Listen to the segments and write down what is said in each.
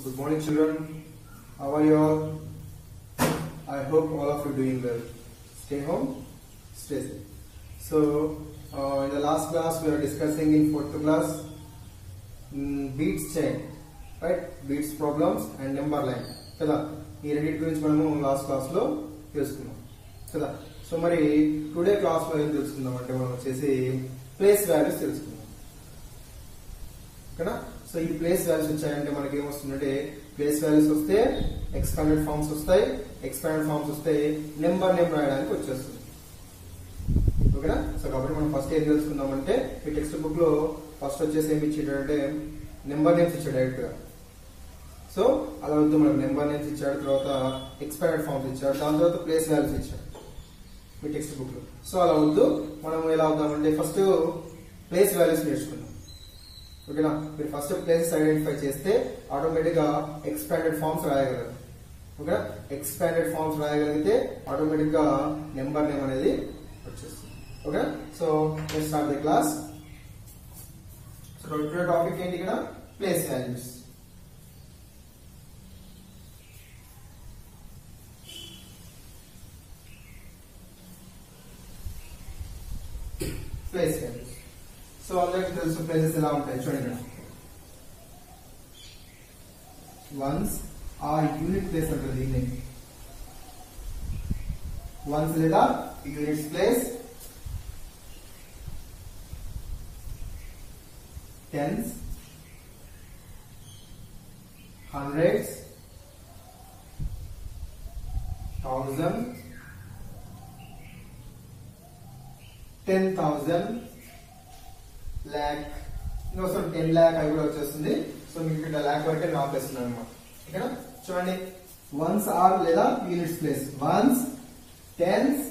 Good morning, children. How are you all? I hope all of you doing well. Stay home, stay safe. So, in the last class, we are discussing in 4th class beats chain, right? Beats problems and number line. కదా ఈ రెండింటి గురించి మనము last class లో తెలుసుకున్నాం కదా. So మరి today class లో ఏం తెలుసుకుందాం అంటే మనం వచ్చేసి ప్లేస్ వాల్యూస్ తెలుసుకుందాం కదా. సో ఈ ప్లేస్ వాల్యూస్ వచ్చాయంటే మనకి ఏమొస్తుందంటే ప్లేస్ వాల్యూస్ వస్తే ఎక్స్పాండెడ్ ఫార్మ్స్ వస్తాయి, ఎక్స్పాండెడ్ ఫార్మ్స్ వస్తే నెంబర్ నేమ్ రాయడానికి వచ్చేస్తుంది. ఓకేనా. సో కాబట్టి మనం ఫస్ట్ ఏం తెలుసుకుందామంటే ఈ టెక్స్ట్ బుక్ లో ఫస్ట్ వచ్చేసి ఏమి ఇచ్చాడంటే నెంబర్ నేమ్స్ ఇచ్చాడు డైరెక్ట్ గా. సో అలా వద్దు, మనకు నెంబర్ నేమ్స్ ఇచ్చాడు, తర్వాత ఎక్స్పాండెడ్ ఫార్మ్స్ ఇచ్చాడు, దాని తర్వాత ప్లేస్ వాల్యూస్ ఇచ్చాడు మీ టెక్స్ట్ బుక్ లో. సో అలా వద్దు, మనం ఎలా అవుతామంటే ఫస్ట్ ప్లేస్ వాల్యూస్ నేర్చుకుందాం. ఓకేనా. మీరు ఫస్ట్ ప్లేసెస్ ఐడెంటిఫై చేస్తే ఆటోమేటిక్ గా ఎక్స్పాండెడ్ ఫార్మ్స్ రాయగలరు. ఓకేనా. ఎక్స్పాండెడ్ ఫార్మ్స్ రాయగలిగితే ఆటోమేటిక్ గా నెంబర్ నేమ్ అనేది వచ్చేస్తుంది. Okay. So let's start the class. So today topic ఏంటి ఇక్కడ? Place values. Place values. So అందరికి తెలుసు ప్లేసెస్ ఎలా ఉంటాయి చూడండి. వన్స్ ఆర్ యూనిట్ ప్లేస్ అంటారు దీన్ని. వన్స్ లేదా units place, tens, hundreds, thousand, 10,000, lakh, ఇంకోసం 10 lakh అవి కూడా వచ్చేస్తుంది. సో మీకు ఇక్కడ ల్యాక్ వరకే నాట్ వేస్తుంది అనమాట. ఓకేనా. చూడండి, వన్స్ ఆర్ లేదా units place, ones, tens,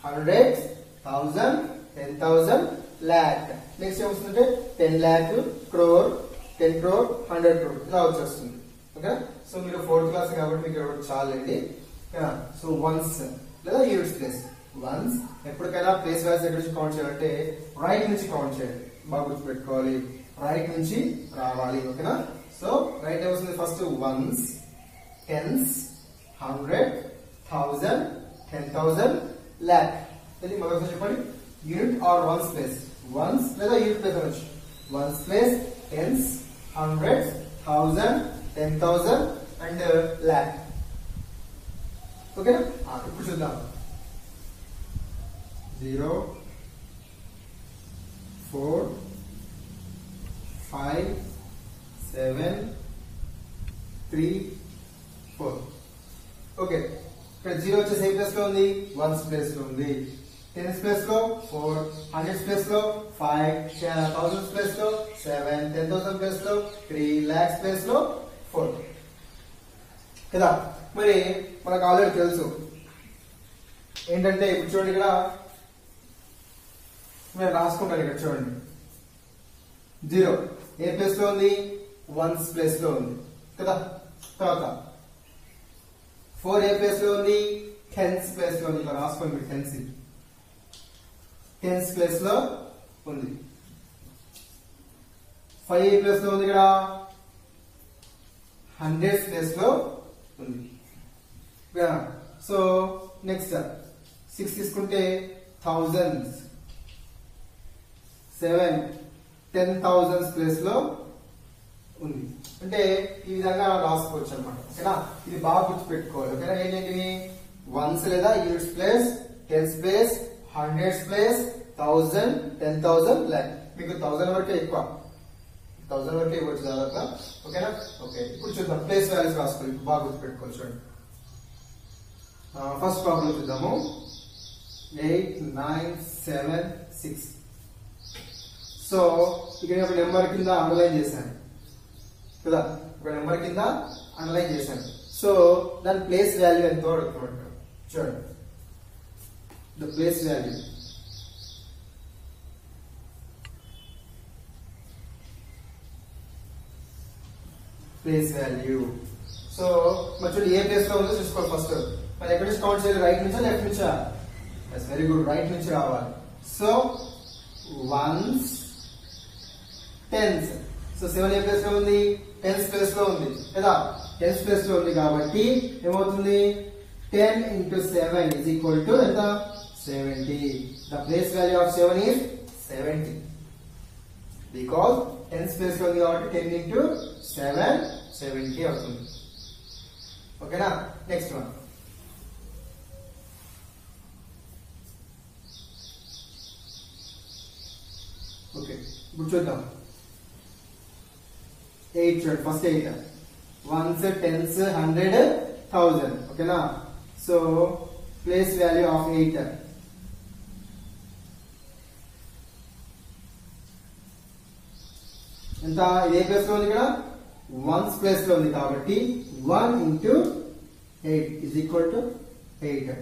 hundreds, 1000, 10,000, lakh. Next ఏమొస్తుందంటే 10 lakh, crore, 10 crore, 100 crore ఇలా వచ్చేస్తుంది. ఓకే. సో మీరు 4th క్లాస్ కాబట్టి మీకు ఇక్కడ చాలండి. సో వన్స్ లేదా యూనిట్స్ ప్లేస్. వన్స్ ఎప్పటికైనా ప్లేస్ వాల్యూస్ ఎక్కడి నుంచి కౌంట్ చేయాలంటే రైట్ నుంచి కౌంట్ చేయాలి. బాగా గుర్తుపెట్టుకోవాలి, రైట్ నుంచి రావాలి. ఓకేనా. సో రైట్ ఏమొస్తుంది? First ones, tens, 100, 1000, 10,000, lakh. ఇది మొదటి చెప్పండి. Unit or ones place. Ones లేదా యూనిట్ ప్లేస్ అనొచ్చు. Ones place, tens, 100, 1000, 10,000 and lakh. ఓకేనా. ఇప్పుడు చూద్దాం. 0, 4, 5, 7, 3, 4. ఓకే. ఇక్కడ 0 వచ్చేసి ఏ ప్లేస్ లో ఉంది? వన్స్ ప్లేస్ లో ఉంది. టెన్స్ ప్లేస్ లో 4, హండ్రెడ్స్ ప్లేస్ లో 5, థౌసండ్స్ ప్లేస్ లో 7, 10,000 ప్లేస్ లో 3, lakhs ప్లేస్ లో 4 కదా. మరి మనకు ఆల్రెడీ తెలుసు ఏంటంటే ఇప్పుడు చూడండి, ఇక్కడ నేను రాసుకుంటాను. ఇక్కడ చూడండి, 0 ఏ ప్లేస్ లో ఉంది? వన్స్ ప్లేస్ లో ఉంది కదా. తర్వాత 4 ఏ ప్లేస్ లో ఉంది? టెన్స్ ప్లేస్ లో ఉంది. ఇలా రాసుకోండి మీరు. టెన్స్ ప్లేస్ లో ఉంది. 5 ఏ ప్లేస్ లో ఉంది? ఇక్కడ హండ్రెడ్స్ ప్లేస్ లో ఉంది. సో నెక్స్ట్ 6 తీసుకుంటే థౌజండ్స్, 7, 10,000 ప్లేస్ లో ఉంది. అంటే ఈ విధంగా రాసుకోవచ్చు అనమాట. ఓకేనా. ఇది బాగా గుర్తుపెట్టుకోవాలి. ఓకేనా. ఏంటంటే వన్స్ లేదా units place, tens place, hundreds place, 1000, 10,000, lakh. మీకు 1000 వరకే ఎక్కువ, 1000 వరకే ఇవ్వచ్చు దాదాపు. ఓకేనా. ఓకే. ఇప్పుడు చూద్దాం ప్లేస్ వాల్యూస్ రాసుకోవాలి. బాగా గుర్తుపెట్టుకోవాలి. చూడండి, ఫస్ట్ ప్రాబ్లం చూద్దాము. 8, 9, 7, 6. సో ఇక్కడ ఒక నెంబర్ కింద అండర్లైన్ చేశాను కదా. ఒక నెంబర్ కింద అండర్లైన్ చేశాను. సో దాని ప్లేస్ వాల్యూ ఎంతో అడుగుతున్నాడు. చూడండి, the place value. Place value. So మరి చూడండి, ఏ ప్లేస్ లో ఉందో చూసుకోవాలి ఫస్ట్. మరి ఎక్కడి నుంచి కౌంట్ చేయాలి? రైట్ నుంచా లెఫ్ట్ నుంచా? వెరీ గుడ్, రైట్ నుంచి రావాలి. So ones, tens. సో 7 ఏ ప్లేస్ లో ఉంది? టెన్స్ ప్లేస్ లో ఉంది కదా, టెన్స్ ప్లేస్ లో ఉంది కాబట్టి ఏమవుతుంది 10 into 7 is equal to ఎంత 70. The place value of 7 is 70 because tens place లో ఉంది కాబట్టి 10 into 7 70 అవుతుంది. ఓకేనా, నెక్స్ట్ వన్. ఓకే, ఇప్పుడు చూద్దాం. 8 చూడండి, ఫస్ట్ 8 1s 10s 100 1000. ఓకేనా, సో ప్లేస్ వాల్యూ ఆఫ్ 8 ఎంత, ఏ ప్లేస్ లో ఉంది ఇక్కడ వన్స్ ప్లేస్ లో ఉంది కాబట్టి 1 into 8 is equal to 8.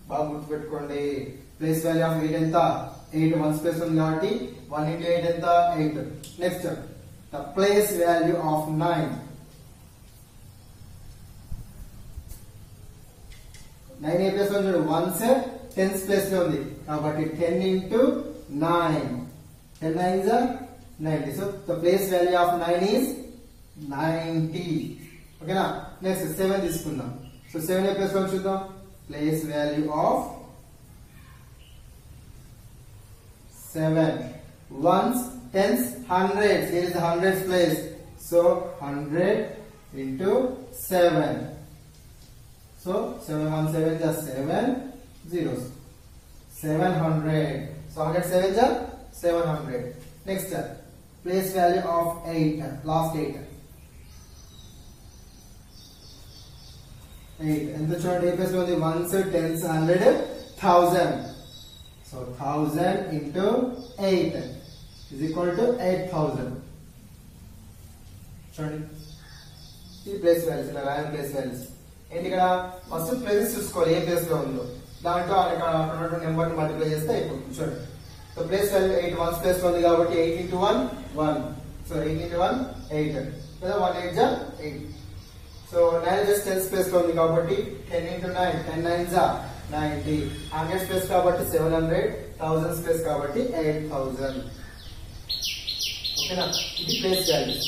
బాగా గుర్తుపెట్టుకోండి, ప్లేస్ వాల్యూ ఆఫ్ 8 ఎంత 8 వన్స్ ప్లేస్ ఉంది కాబట్టి 1 into 8 ఎంత 8. Next the place value of 9. 9 A place లో ఉంది, వన్స్ టెన్స్ ప్లేస్ లో ఉంది కాబట్టి 10 into 9 10 9s are 90. So the place value of 9 is 90. ఓకేనా, నెక్స్ట్ 7 తీసుకుందాం. సో 7 ఏ ప్లేస్ లో చూద్దాం. Place value of 7 ones tens hundreds, here is the hundreds place, so 100 into 7, so 7 1 7 just 7 zeros 700. So 100 7 just 700. Next place value of 8, last 8 ఎంత చూడండి, ఏ place లో ఉంది once tens 100 1000. So 1000 into 8 is equal to 8000. చూడండి, ఈ place values ఇలా royal place values ఏంటి, ఇక్కడ first places చూసుకోవాలి ఏ ప్లేస్ లో ఉందో, దాంట్లో అక్కడ నెంబర్ ని మల్టిప్లై చేస్తే అయిపోతుంది. చూడండి, so place value 8 ones place లో ఉంది కాబట్టి 8 into 1 1, సో 8 into 1 8 లేదా 1 8 जा 8. సో 9 just టెన్స్ ప్లేస్ లో ఉంది కాబట్టి 10 into 9 10 9s are 90. 100 ప్లేస్ కాబట్టి 700, 1000 ప్లేస్ కాబట్టి 8000. ఓకేనా, ఇది ప్లేస్ వాల్యూస్.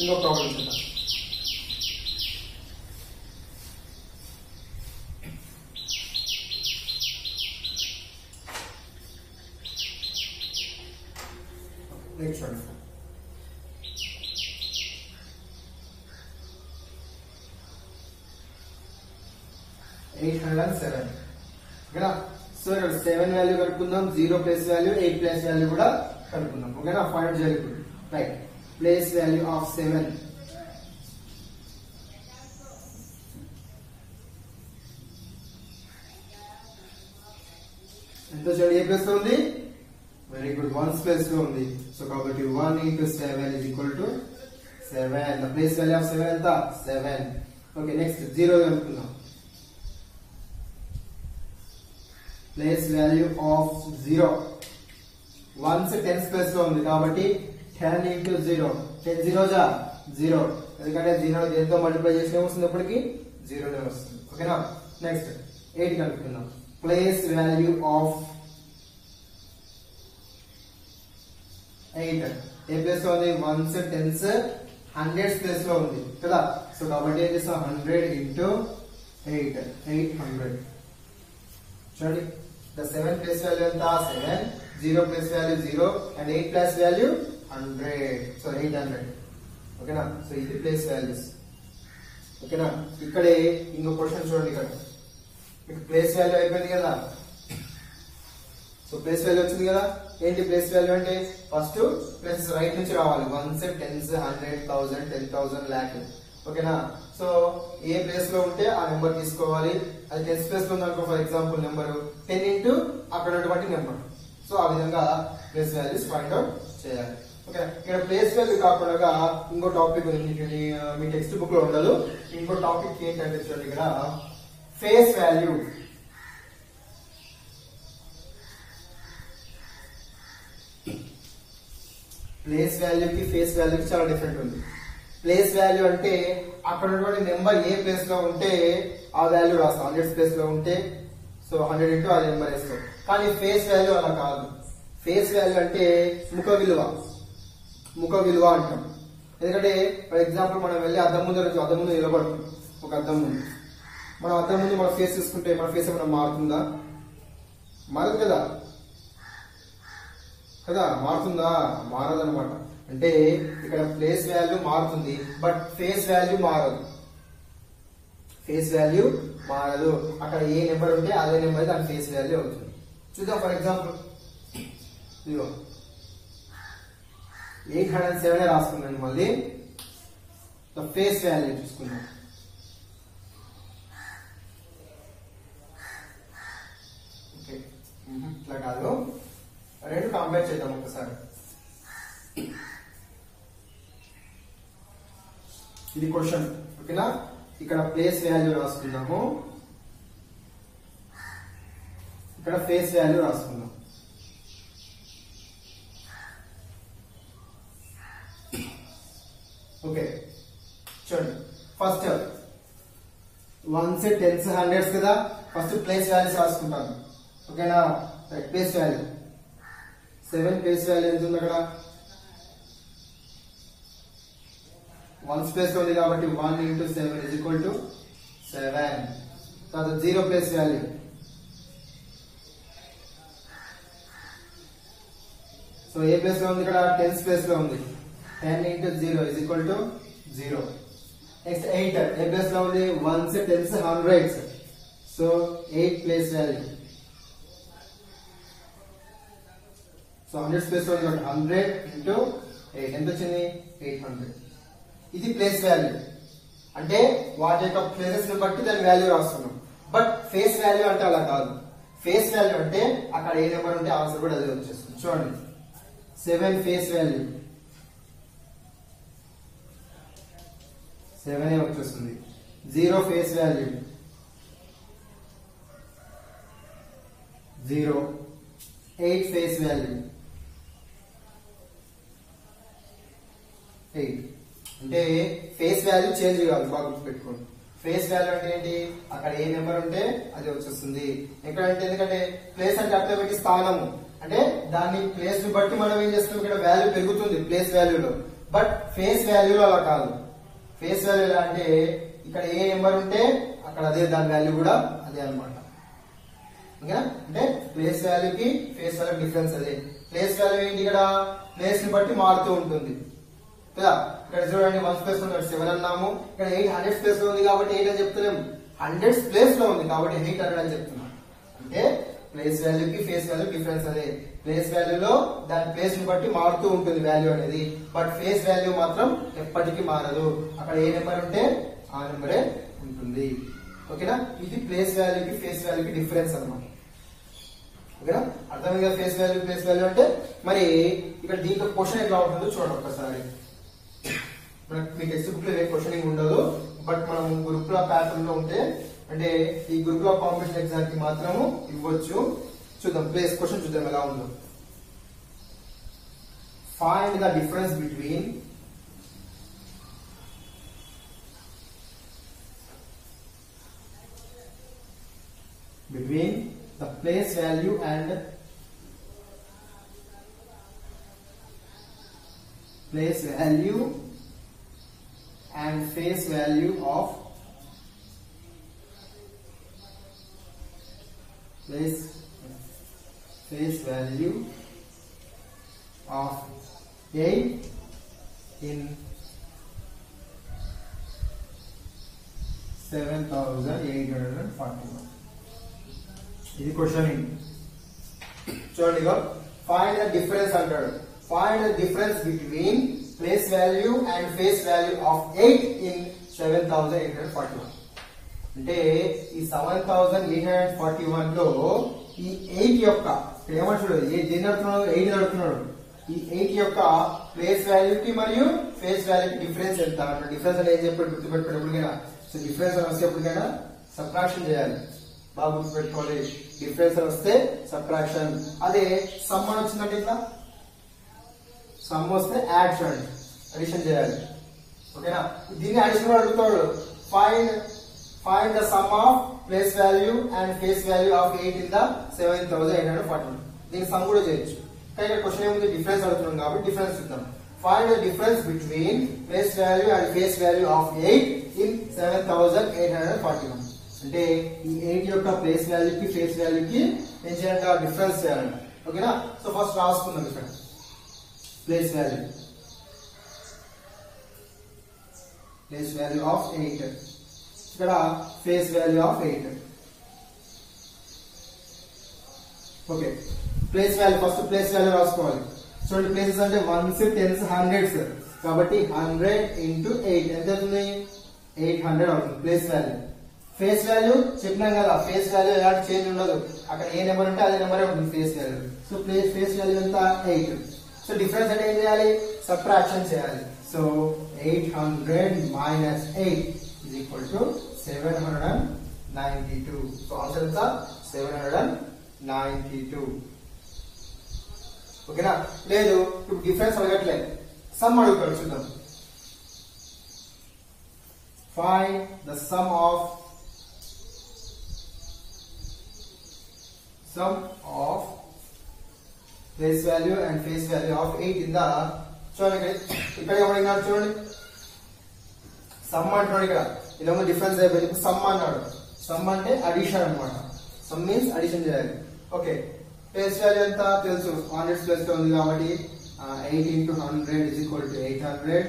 ఇంకో ప్రాబ్లం చూద్దాం. నెక్స్ట్ చూడండి, 807. ఓకేనా, సో ఇక్కడ 7 వాల్యూ కనుక్కుందాం, 0 ప్లేస్ వాల్యూ 8 ప్లేస్ వాల్యూ కూడా కనుక్కుందాం. ఓకేనా, ఫైండ్ చేయాలి. రైట్, ప్లేస్ వాల్యూ ఆఫ్ 7 ఎంత చూడండి, ఏ ప్లేస్ లో ఉంది, వెరీ గుడ్ వన్స్ ప్లేస్ లో ఉంది. సో కాబట్టి 1 into 7 is equal to 7. The place value of 7 ఎంత 7. ఓకే, నెక్స్ట్ 0 కనుక్కుందాం. Place value of 0 ones tens place లో ఉంది కాబట్టి 10 into 0 10 0 जा 0, ఎందుకంటే 0 దేంతో మల్టిప్లై చేసినా వస్తుంది, ఎప్పటికి 0 నే వస్తుంది. ఓకేనా, నెక్స్ట్ 8 కనుక్కుందాం. Place value of 8 A place లో ఉంది, వన్స్ టెన్స్ 100 ప్లేస్ లో ఉంది కదా. సో కాబట్టి ఏం చేస్తాం, 100 into 8 800. చూడండి, the 7 place value ఎంత 7, 0 place value 0 and 8 place value 100, so 800. ఓకేనా, సో ఇది ప్లేస్ వాల్యూస్. ఓకేనా, ఇక్కడే ఇంకో క్వశ్చన్ చూడండి, ఇక్కడ మీకు ప్లేస్ వాల్యూ అయిపోయింది కదా. సో ప్లేస్ వాల్యూ వచ్చింది కదా, ఏంటి ప్లేస్ వాల్యూ అంటే ఫస్ట్ ప్లేసెస్ రైట్ నుంచి రావాలి, వన్స్ టెన్స్ 100 1000 10,000 lakh. ఓకేనా, సో ఏ ప్లేస్ లో ఉంటే ఆ నెంబర్ తీసుకోవాలి. అది టెన్స్ ప్లేస్ లో ఉందనుకో, ఫర్ ఎగ్జాంపుల్ నెంబర్ 10 into అక్కడ ఉన్నటువంటి నెంబర్. సో ఆ విధంగా ప్లేస్ వాల్యూస్ ఫైండ్ అవుట్ చేయాలి. ఓకే, ఇక్కడ ప్లేస్ వాల్యూ కాకుండా ఇంకో టాపిక్ ఉంది, మీ టెక్స్ట్ బుక్ లో ఉండదు. ఇంకో టాపిక్ ఏంటంటే చూడండి, ఇక్కడ ఫేస్ వాల్యూ. ప్లేస్ వాల్యూకి ఫేస్ వాల్యూకి చాలా డిఫరెంట్ ఉంది. ప్లేస్ వాల్యూ అంటే అక్కడ ఉన్నటువంటి నెంబర్ ఏ ప్లేస్ లో ఉంటే ఆ వాల్యూ రాస్తాం. 100 ప్లేస్ లో ఉంటే సో 100 into ఆ నెంబర్ వేస్తాం. కానీ ఫేస్ వాల్యూ అలా కాదు. ఫేస్ వాల్యూ అంటే ముఖ విలువ అంటాం. ఎందుకంటే ఫర్ ఎగ్జాంపుల్ మనం వెళ్ళి అద్దం ముందు నిలబడుతుంది ఒక అద్దం ముందు, మనం అద్దం ముందు మన ఫేస్ చూసుకుంటే మన ఫేస్ ఏమైనా మారుతుందా? మారదు కదా, మారుతుందా? మారదనమాట. అంటే ఇక్కడ ప్లేస్ వాల్యూ మారుతుంది బట్ ఫేస్ వాల్యూ మారదు. ఫేస్ వాల్యూ మారదు. అక్కడ ఏ నెంబర్ ఉంటే అదే నెంబర్ దాని ఫేస్ వాల్యూ అవుతుంది. చూద్దాం. ఫర్ ఎగ్జాంపుల్ 807 రాసుకున్నాను. మళ్ళీ ఫేస్ వాల్యూ చూసుకున్నాం. ఓకే, ఇట్లా కాదు, రెండు కంపేర్ చేద్దాం ఒకసారి. ఇది క్వశ్చన్, ఓకేనా? ఇక్కడ ప్లేస్ వాల్యూ రాసుకుందాము, ఇక్కడ ఫేస్ వాల్యూ రాసుకుందాం. ఓకే, చూడండి. ఫస్ట్ 1s, 10s, 100s కదా. ఫస్ట్ ప్లేస్ వాల్యూస్ రాసుకుంటాను, ఓకేనా? Place value 7. ప్లేస్ వాల్యూ ఎంత ఉంది అక్కడ? 1s ప్లేస్ లో ఉంది కాబట్టి 1 into 7 is equal to 7. తర్వాత 0 ప్లేస్ వాల్యూ, సో ఏ ప్లేస్ లో ఉంది ఇక్కడ? 10s ప్లేస్ లో ఉంది. 10 into 0 is equal to 0. Next 8 A place లో ఉంది? 1s, 10s, 100s, so 8 place value. So 100s place లో ఉంది కాబట్టి 100 into 8 ఎంత వచ్చింది? 800. ఇది ప్లేస్ వాల్యూ, అంటే వాటి యొక్క ప్లేసెస్ ని బట్టి దాని వాల్యూ రాస్తున్నాం. బట్ ఫేస్ వాల్యూ అంటే అలా కాదు. ఫేస్ వాల్యూ అంటే అక్కడ ఏ నెంబర్ ఉంటే ఆన్సర్ కూడా అదే వచ్చేస్తుంది. చూడండి, 7 ఫేస్ వాల్యూ 7 వచ్చేస్తుంది. 0 ఫేస్ వాల్యూ 0. 8 face value 8. అంటే ఫేస్ వాల్యూ చేంజ్ కాదు, బాగా గుర్తుపెట్టుకోండి. ఫేస్ వాల్యూ అంటే ఏంటి? అక్కడ ఏ నెంబర్ ఉంటే అది వచ్చేస్తుంది. ఎక్కడంటే ఎందుకంటే ప్లేస్ అంటే అట్లా పెట్టి స్థానము, అంటే దాన్ని ప్లేస్ ని బట్టి మనం ఏం చేస్తాం, ఇక్కడ వాల్యూ పెరుగుతుంది ప్లేస్ వాల్యూలో. బట్ ఫేస్ వాల్యూలో అలా కాదు. ఫేస్ వాల్యూ ఎలా అంటే ఇక్కడ ఏ నెంబర్ ఉంటే అక్కడ అదే దాని వాల్యూ కూడా అదే అనమాట. ఓకేనా? అంటే ప్లేస్ వాల్యూకి ఫేస్ వాల్యూ డిఫరెన్స్ అదే. ప్లేస్ వాల్యూ ఏంటి? ఇక్కడ ప్లేస్ ని బట్టి మారుతూ ఉంటుంది కదా. ఇక్కడ చూడండి, 1s ప్లేస్ లో 7 అన్నాము, ఇక్కడ 8 100s ప్లేస్ లో ఉంది కాబట్టి 8 అని చెప్తలేము, 100s ప్లేస్ లో ఉంది కాబట్టి 800 అని చెప్తున్నాం. అంటే ప్లేస్ వాల్యూకి ఫేస్ వాల్యూ డిఫరెన్స్ అదే. ప్లేస్ వాల్యూలో దాని ప్లేస్ ని బట్టి మారుతూ ఉంటుంది వాల్యూ అనేది, బట్ ఫేస్ వాల్యూ మాత్రం ఎప్పటికీ మారదు. అక్కడ ఏ నెంబర్ ఉంటే ఆ నెంబరే ఉంటుంది. ఓకేనా? ఇది ప్లేస్ వాల్యూకి ఫేస్ వాల్యూకి డిఫరెన్స్ అన్నమాట. ఓకేనా? అర్థమైందా? ఫేస్ వాల్యూ ప్లేస్ వాల్యూ అంటే. మరి ఇక్కడ దీంట్లో క్వశ్చన్ ఎట్లా ఉంటుందో చూడండి ఒక్కసారి. మీ టెక్స్ట్ బుక్ లో ఏ క్వశ్చనింగ్ ఉండదు, బట్ మనం గురుకుల ప్యాటర్న్ లో ఉంటే, అంటే ఈ గురుకుల కాంపిటీషన్ ఎగ్జామ్ కి మాత్రము ఇవ్వచ్చు. చూద్దాం, ప్లేస్ క్వశ్చన్ చూద్దాం ఎలా ఉందో. Find the difference between the place value and face value of face value of 8 in 7,841. ఇది క్వశ్చన్. చూడండి, ఫైండ్ ద డిఫరెన్స్ అంటాడు. Find the difference between place value and face value of 8 in 7,841. అంటే ఈ 7,841 లో ఈ 8 యొక్క ఏమని చూడదు, దేని అడుగుతున్నాడు? 8 అడుగుతున్నాడు. ఈ 8 యొక్క ప్లేస్ వాల్యూకి మరియు ఫేస్ వాల్యూకి డిఫరెన్స్ ఎంత? డిఫరెన్స్ అని ఏం చెప్పాడు గుర్తుపెట్టుకున్నప్పటికైనా. సో డిఫరెన్స్ అని వస్తే ఎప్పటికైనా సబ్ట్రాక్షన్ చేయాలి, బాగా గుర్తుపెట్టుకోవాలి. డిఫరెన్స్ అని వస్తే సబ్ట్రాక్షన్. అదే సమ్ అని వచ్చిందంటే ఇట్లా సమ్ వస్తే యాడ్ చేయండి, అడిషన్ చేయాలి. ఓకేనా? దీన్ని అడిషన్ అడుగుతాడు. Find the sum of place value and face value of 8 in the 7,841. దీనికి సమ్ కూడా చేయొచ్చు, కానీ ఇక్కడ క్వశ్చన్ ఏముంది? డిఫరెన్స్ అడుగుతున్నాం కాబట్టి డిఫరెన్స్ చూద్దాం. Find the difference between place value and face value of 8 in 7841. అంటే ఈ 8 యొక్క ప్లేస్ వాల్యూ కి ఫేస్ వాల్యూ కి ఏం చేయాలంటే డిఫరెన్స్ చేయాలంట. ఓకేనా? సో ఫస్ట్ రాసుకుందాం ఇక్కడ ప్లేస్ వాల్యూ ఆఫ్ 8, ఇక్కడ face value of 8. Okay, place value first place value రాసుకోవాలి. చూడండి, ప్లేసెస్ అంటే 1s 10s 100s కాబట్టి 100 into 8 ఎంత అవుతుంది? 800 అవుతుంది ప్లేస్ వాల్యూ. ఫేస్ వాల్యూ చెప్పినాం కదా, ఫేస్ వాల్యూ ఎలాంటి చేంజ్ ఉండదు, అక్కడ ఏ నెంబర్ ఉంటే అదే నెంబరే ఉంటుంది face value. So face value ఎంత? 8. సో డిఫరెన్స్ అంటే ఏం చేయాలి? సబ్ట్రాక్షన్ చేయాలి. So 800 minus 8 is equal to 792. So answer ఎంత? 792. ఓకేనా? లేదు ఇప్పుడు డిఫరెన్స్ అడగట్లేదు, సమ్ అడుగుతాడు. చూద్దాం. Find the sum of place value and face value of 8 in the. చూడండి ఇక్కడ ఏమడిగినాడు చూడండి, సమ్ అంటున్నాడు. ఇక్కడ ఇలా డిఫరెన్స్ అయిపోయింది. ఇప్పుడు సమ్ అన్నాడు. సమ్ అంటే అడిషన్ అనమాట. సమ్ మీన్స్ అడిషన్ చేయాలి. ఓకే, ఫేస్ వాల్యూ ఎంత తెలుసు, 100 ప్లస్ లో ఉంది కాబట్టి 8 into 100 is equal to 800.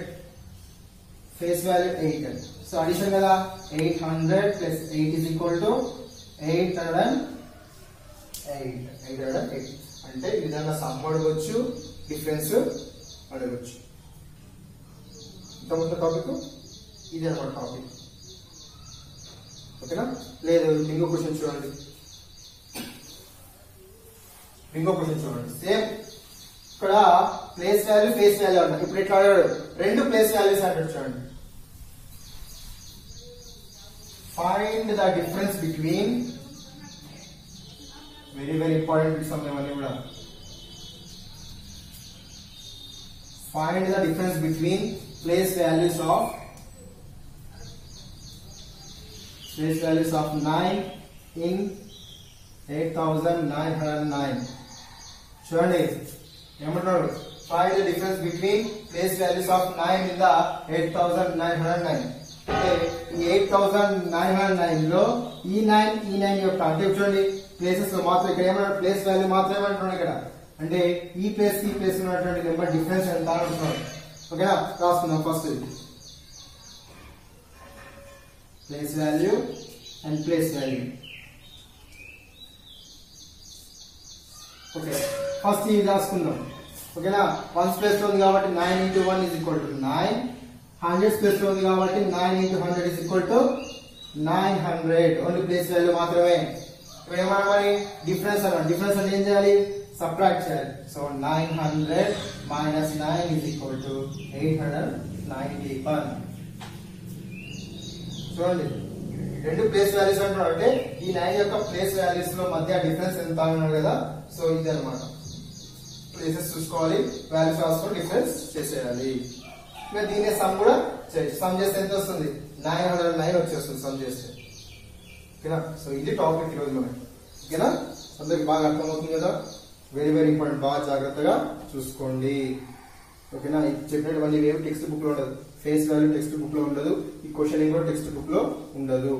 Face value 8. So addition కదా, 800 plus 8 is equal to 808. అంటే ఈ విధంగా సమ్ అడగొచ్చు, డిఫరెన్స్ అడగొచ్చు. ఇంతకుముందు టాపిక్ ఇది అనమాట టాపిక్. ఓకేనా? లేదు ఇంకో క్వశ్చన్ చూడండి, సేమ్ ఇక్కడ ప్లేస్ వాల్యూ ఫేస్ వాల్యూ అన్నారు. ఇప్పుడు ఎట్లా అడిగాడు? రెండు ప్లేస్ వాల్యూస్ అంటాడు. చూడండి, find the difference between, very very important bits ఇవన్నీ కూడా. Find the difference between place values of 9 in 8909. చూడండి ఏమంటాడు? Find the difference between place values of 9 in the 8909. అంటే ఈ 8909 లో ఈ 9 యొక్క అంటే చూడండి ప్లేసెస్ లో మాత్రం ఇక్కడ ఏమన్నా ప్లేస్ వాల్యూ మాత్రమే అంటున్నాడు ఇక్కడ. అంటే ఈ ప్లేస్ కి ప్లేస్ ఉన్నటువంటి నెంబర్ డిఫరెన్స్ ఎంత అంటున్నాడు. ఓకేనా? రాసుకుందాం. First place value and place value. Okay, first ఇది రాసుకుందాం. ఓకేనా? 1s ప్లేస్ లో ఉంది కాబట్టి 9 into 1 is equal to 9. 100s place లో ఉంది కాబట్టి 9 into 100 is equal to 900. Only place value మాత్రమే. ఇప్పుడు ఏమన్నా మరి డిఫరెన్స్ అన్న, డిఫరెన్స్ అంటే ఏం చేయాలి? సబ్ట్రాక్ట్ చేయాలి. So 900 minus 9 is equal to 891. చూడండి, రెండు ప్లేస్ వాల్యూస్ అంటున్నాడు. అంటే ఈ 9 యొక్క ప్లేస్ వాల్యూస్ లో మధ్య డిఫరెన్స్ ఎంత అన్నాడు కదా. సో ఇది అనమాట. ప్లేసెస్ చూసుకోవాలి, వాల్యూస్ రాసుకొని డిఫరెన్స్ చేసేయాలి. ఇంకా దీని సమ్ కూడా చేయొచ్చు. సమ్ చేస్తే ఎంత వస్తుంది? 909 వచ్చేస్తుంది సమ్ చేస్తే. ఓకేనా? సో ఇది టాపిక్ ఈరోజు మనకి. ఓకేనా? అందరికి బాగా అర్థమవుతుంది కదా. వెరీ వెరీ ఇంపార్టెంట్, బాగా జాగ్రత్తగా చూసుకోండి. ఓకేనా? చెప్పినటువంటి ఏమి టెక్స్ట్ బుక్ లో ఉండదు. ఫేస్ వాల్యూ టెక్స్ట్ బుక్ లో ఉండదు, ఈ క్వశ్చన్ కూడా టెక్స్ట్ బుక్ లో ఉండదు.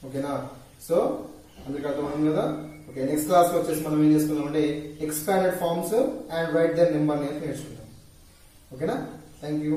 ఓకేనా? సో అందరికి అర్థమైంది కదా. ఓకే, నెక్స్ట్ క్లాస్ లో వచ్చేసి మనం ఏం చేసుకుందాం అంటే expanded forms and write their number నేర్చుకుందాం. ఓకేనా? Thank you.